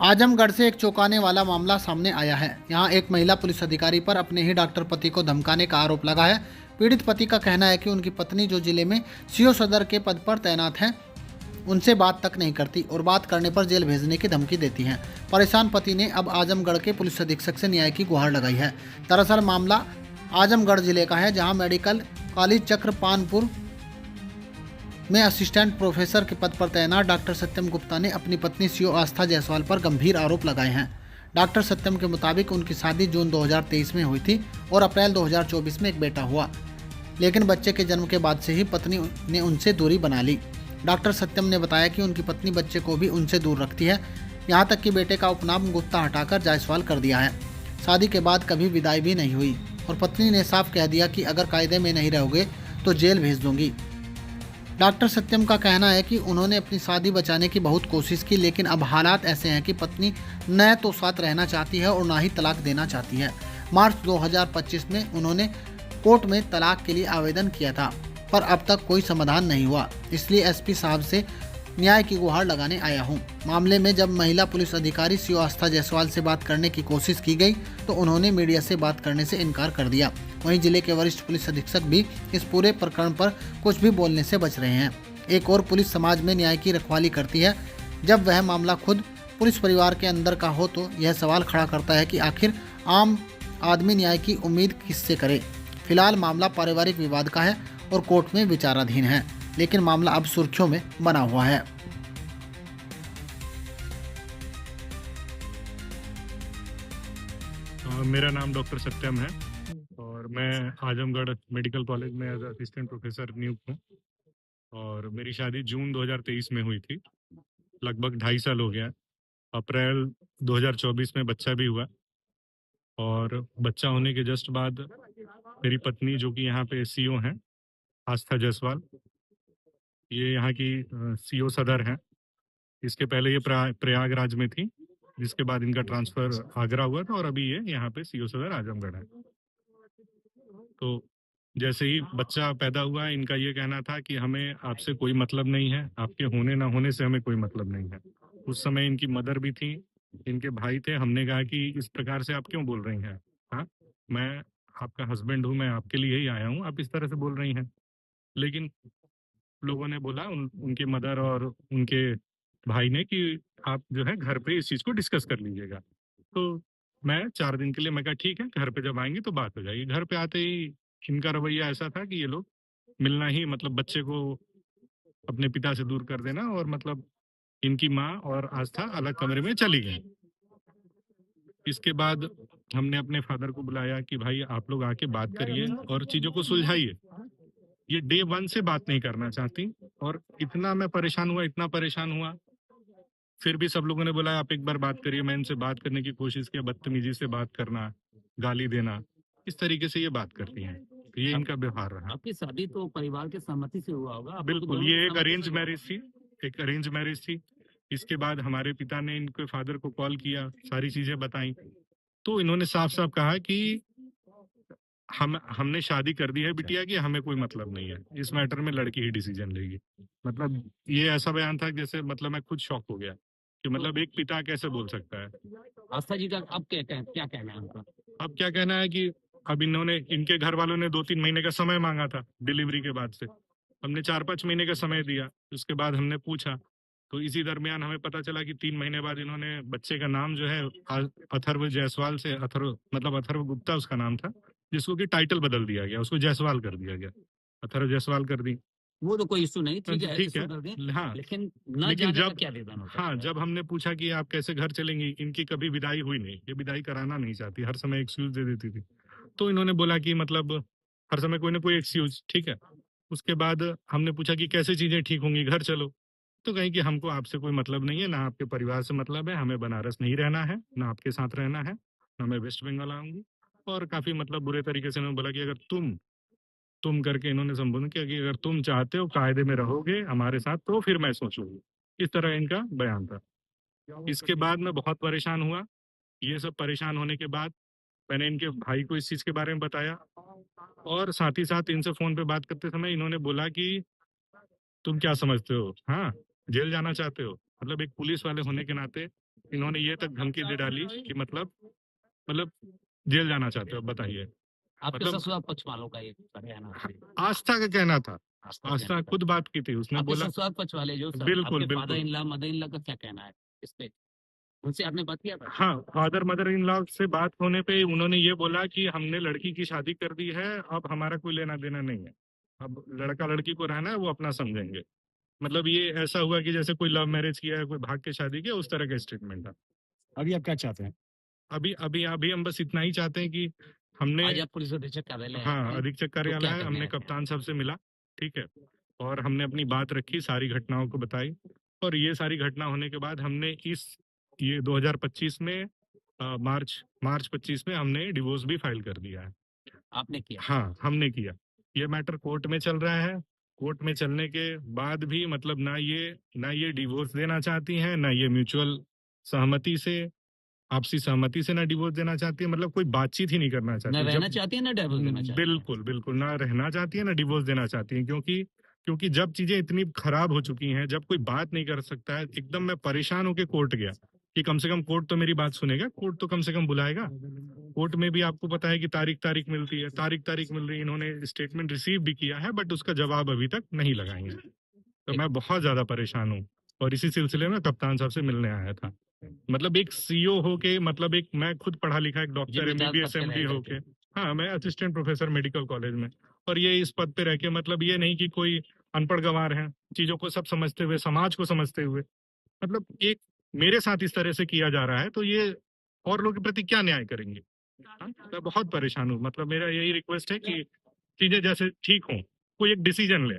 आजमगढ़ से एक चौंकाने वाला मामला सामने आया है। यहाँ एक महिला पुलिस अधिकारी पर अपने ही डॉक्टर पति को धमकाने का आरोप लगा है। पीड़ित पति का कहना है कि उनकी पत्नी जो जिले में सीओ सदर के पद पर तैनात है, उनसे बात तक नहीं करती और बात करने पर जेल भेजने की धमकी देती हैं। परेशान पति ने अब आजमगढ़ के पुलिस अधीक्षक से न्याय की गुहार लगाई है। दरअसल मामला आजमगढ़ जिले का है, जहां मेडिकल कॉलेज चक्रपानपुर में असिस्टेंट प्रोफेसर के पद पर तैनात डॉक्टर सत्यम गुप्ता ने अपनी पत्नी सीओ आस्था जायसवाल पर गंभीर आरोप लगाए हैं। डॉक्टर सत्यम के मुताबिक उनकी शादी जून 2023 में हुई थी और अप्रैल 2024 में एक बेटा हुआ, लेकिन बच्चे के जन्म के बाद से ही पत्नी ने उनसे दूरी बना ली। डॉक्टर सत्यम ने बताया कि उनकी पत्नी बच्चे को भी उनसे दूर रखती है, यहाँ तक कि बेटे का उपनाम गुप्ता हटाकर जायसवाल कर दिया है। शादी के बाद कभी विदाई भी नहीं हुई और पत्नी ने साफ कह दिया कि अगर कायदे में नहीं रहोगे तो जेल भेज दूंगी। डॉक्टर सत्यम का कहना है कि उन्होंने अपनी शादी बचाने की बहुत कोशिश की, लेकिन अब हालात ऐसे हैं कि पत्नी न तो साथ रहना चाहती है और ना ही तलाक देना चाहती है। मार्च 2025 में उन्होंने कोर्ट में तलाक के लिए आवेदन किया था, पर अब तक कोई समाधान नहीं हुआ। इसलिए एसपी साहब से न्याय की गुहार लगाने आया हूं। मामले में जब महिला पुलिस अधिकारी सीओ आस्था जायसवाल से बात करने की कोशिश की गई तो उन्होंने मीडिया से बात करने से इनकार कर दिया। वहीं जिले के वरिष्ठ पुलिस अधीक्षक भी इस पूरे प्रकरण पर कुछ भी बोलने से बच रहे हैं। एक और पुलिस समाज में न्याय की रखवाली करती है, जब वह मामला खुद पुलिस परिवार के अंदर का हो तो यह सवाल खड़ा करता है कि आखिर आम आदमी न्याय की उम्मीद किससे करे। फिलहाल मामला पारिवारिक विवाद का है और कोर्ट में विचाराधीन है, लेकिन मामला अब सुर्खियों में बना हुआ है। मेरा नाम डॉक्टर सत्यम है और मैं आजमगढ़ मेडिकल कॉलेज में एज असिस्टेंट प्रोफेसर नियुक्त हूँ। और मेरी शादी जून 2023 में हुई थी। लगभग 2.5 साल हो गया। अप्रैल 2024 में बच्चा भी हुआ और बच्चा होने के जस्ट बाद मेरी पत्नी, जो कि यहाँ पे सीओ हैं, आस्था जायसवाल, ये यहाँ की सीओ सदर हैं। इसके पहले ये प्रयागराज में थी, जिसके बाद इनका ट्रांसफर आगरा हुआ था और अभी ये यहाँ पे सीओ सदर आजमगढ़ है। तो जैसे ही बच्चा पैदा हुआ, इनका ये कहना था कि हमें आपसे कोई मतलब नहीं है, आपके होने ना होने से हमें कोई मतलब नहीं है। उस समय इनकी मदर भी थी, इनके भाई थे। हमने कहा कि इस प्रकार से आप क्यों बोल रही हैं? हाँ, मैं आपका हस्बैंड हूँ, मैं आपके लिए ही आया हूँ, आप इस तरह से बोल रही हैं। लेकिन लोगों ने बोला, उनके मदर और उनके भाई ने, कि आप जो है घर पे इस चीज को डिस्कस कर लीजिएगा। तो मैं 4 दिन के लिए, मैं कहा ठीक है, घर पे जब आएंगे तो बात हो जाएगी। घर पे आते ही इनका रवैया ऐसा था कि ये लोग मिलना ही, मतलब बच्चे को अपने पिता से दूर कर देना, और मतलब इनकी माँ और आस्था अलग कमरे में चली गई। इसके बाद हमने अपने फादर को बुलाया कि भाई आप लोग आके बात करिए और चीजों को सुलझाइए। ये डे वन से बात नहीं करना चाहती और इतना मैं परेशान हुआ, इतना परेशान हुआ। फिर भी सब लोगों ने बोला आप एक बार बात करिए। मैं इनसे बात करने की कोशिश किया, बदतमीजी से बात करना, गाली देना, इस तरीके से ये बात करती हैं। तो ये इनका व्यवहार रहा। आपकी शादी तो परिवार के सहमति से हुआ होगा? आप लोग बिल्कुल, दोनों ये की एक सहमति अरेंज से? मैरिज थी। एक अरेंज मैरिज थी। इसके बाद हमारे पिता ने इनके फादर को कॉल किया, सारी चीजें बताई, तो इन्होंने साफ साफ कहा कि हमने शादी कर दी है बिटिया की, हमें कोई मतलब नहीं है इस मैटर में, लड़की ही डिसीजन लेगी। मतलब ये ऐसा बयान था जैसे, मतलब मैं खुद शॉक हो गया कि मतलब एक पिता कैसे बोल सकता है। आस्था जी का अब क्या कहना है उनका? अब क्या कहना है कि अब इन्होंने, इनके घर वालों ने 2-3 महीने का समय मांगा था डिलीवरी के बाद से। हमने 4-5 महीने का समय दिया। उसके बाद हमने पूछा, तो इसी दरमियान हमें पता चला कि 3 महीने बाद इन्होंने बच्चे का नाम जो है अथर्व जायसवाल से, अथर्व मतलब अथर्व गुप्ता उसका नाम था, जिसको कि टाइटल बदल दिया गया, उसको जायसवाल कर दिया गया, अथर्व जायसवाल कर दी। वो तो कोई इशू नहीं, ठीक है, ठीक इशू है। कर दें, हाँ, लेकिन न लेकिन जाने का जब, क्या विधान होता है? हाँ, जब हमने पूछा कि आप कैसे घर चलेंगी, इनकी कभी विदाई हुई नहीं, ये विदाई कराना नहीं चाहती, हर समय एक्सक्यूज दे देती थी। तो इन्होंने बोला कि मतलब हर समय कोई ना कोई एक्सक्यूज, ठीक है। उसके बाद हमने पूछा कि कैसे चीजें ठीक होंगी, घर चलो। तो कहीं कि हमको आपसे कोई मतलब नहीं है, ना आपके परिवार से मतलब है, हमें बनारस नहीं रहना है, ना आपके साथ रहना है, ना मैं वेस्ट बंगाल आऊंगी। और काफी मतलब बुरे तरीके से उन्होंने बोला कि अगर तुम करके इन्होंने संबोधन किया कि अगर तुम चाहते हो कायदे में रहोगे हमारे साथ तो फिर मैं सोचूंगी। इस तरह इनका बयान था। इसके बाद मैं बहुत परेशान हुआ। ये सब परेशान होने के बाद मैंने इनके भाई को इस चीज के बारे में बताया, और साथ ही साथ इनसे फोन पे बात करते समय इन्होंने बोला कि तुम क्या समझते हो, हाँ, जेल जाना चाहते हो? मतलब एक पुलिस वाले होने के नाते इन्होंने ये तक धमकी दे डाली कि मतलब जेल जाना चाहते हो, बताइए। आपके मतलब ससुराल पक्ष वालों का ये कहना है। आस्था का कहना था, आस्था का आस्था कहना था। खुद बात की थी, उसने आपके बोला ससुराल पक्ष वाले जो सर, बिल्कुल आपके फादर बिल्कुल। In law mother in law का क्या कहना है इस पे? उनसे आपने बात किया था? हाँ, फादर मदर इन लॉ से बात होने पे उन्होंने ये बोला कि हमने लड़की की शादी कर दी है, अब हमारा कोई लेना देना नहीं है, अब लड़का लड़की को रहना है वो अपना समझेंगे। मतलब ये ऐसा हुआ कि जैसे कोई लव मैरिज किया है, कोई भाग के शादी किया, उस तरह का स्टेटमेंट था। अभी आप क्या चाहते हैं? अभी अभी अभी हम बस इतना ही चाहते हैं कि हमने, आज आप पुलिस अधीक्षक कार्यालय आए हाँ, हैं, अधीक्षक तो कार्यालय क्या है, कहना हमने है? कप्तान साहब से मिला, ठीक है, और हमने अपनी बात रखी, सारी घटनाओं को बताई, और ये सारी घटना होने के बाद हमने ये 2025 में मार्च 25 में हमने डिवोर्स भी फाइल कर दिया है। आपने किया? हाँ, हमने किया। ये मैटर कोर्ट में चल रहा है। कोर्ट में चलने के बाद भी मतलब ना ये डिवोर्स देना चाहती हैं, ना ये म्यूचुअल सहमति से, आपसी सहमति से ना डिवोर्स देना चाहती है, मतलब कोई बातचीत ही नहीं करना न चाहती। रहना जब चाहती है, न डाइवोर्स देना चाहती है। बिल्कुल बिल्कुल, ना रहना चाहती है ना डिवोर्स देना चाहती है, क्योंकि जब चीजें इतनी खराब हो चुकी हैं, जब कोई बात नहीं कर सकता है, एकदम मैं परेशान होके कोर्ट गया कि कम से कम कोर्ट तो मेरी बात सुनेगा, कोर्ट तो कम से कम बुलाएगा। कोर्ट में भी आपको पता है कि तारीख मिलती है, तारीख मिल रही है, इन्होंने स्टेटमेंट रिसीव भी किया है, बट उसका जवाब अभी तक नहीं लगाएंगे। तो मैं बहुत ज्यादा परेशान हूँ, और इसी सिलसिले में कप्तान साहब से मिलने आया था। मतलब एक सीईओ होके, मतलब एक मैं खुद पढ़ा लिखा एक डॉक्टर जिम्मेदार एमबीबीएस पद पे एमडी रह होके, करके। हाँ, मैं असिस्टेंट प्रोफेसर मेडिकल कॉलेज में, और ये इस पद पे रह के, मतलब ये नहीं कि कोई अनपढ़ गंवार है, चीजों को सब समझते हुए, समाज को समझते हुए, मतलब एक मेरे साथ इस तरह से किया जा रहा है, तो ये और लोगों के प्रति क्या न्याय करेंगे? हाँ, मैं बहुत परेशान हूँ। मतलब मेरा यही रिक्वेस्ट है कि चीजें जैसे ठीक हों, कोई एक डिसीजन ले।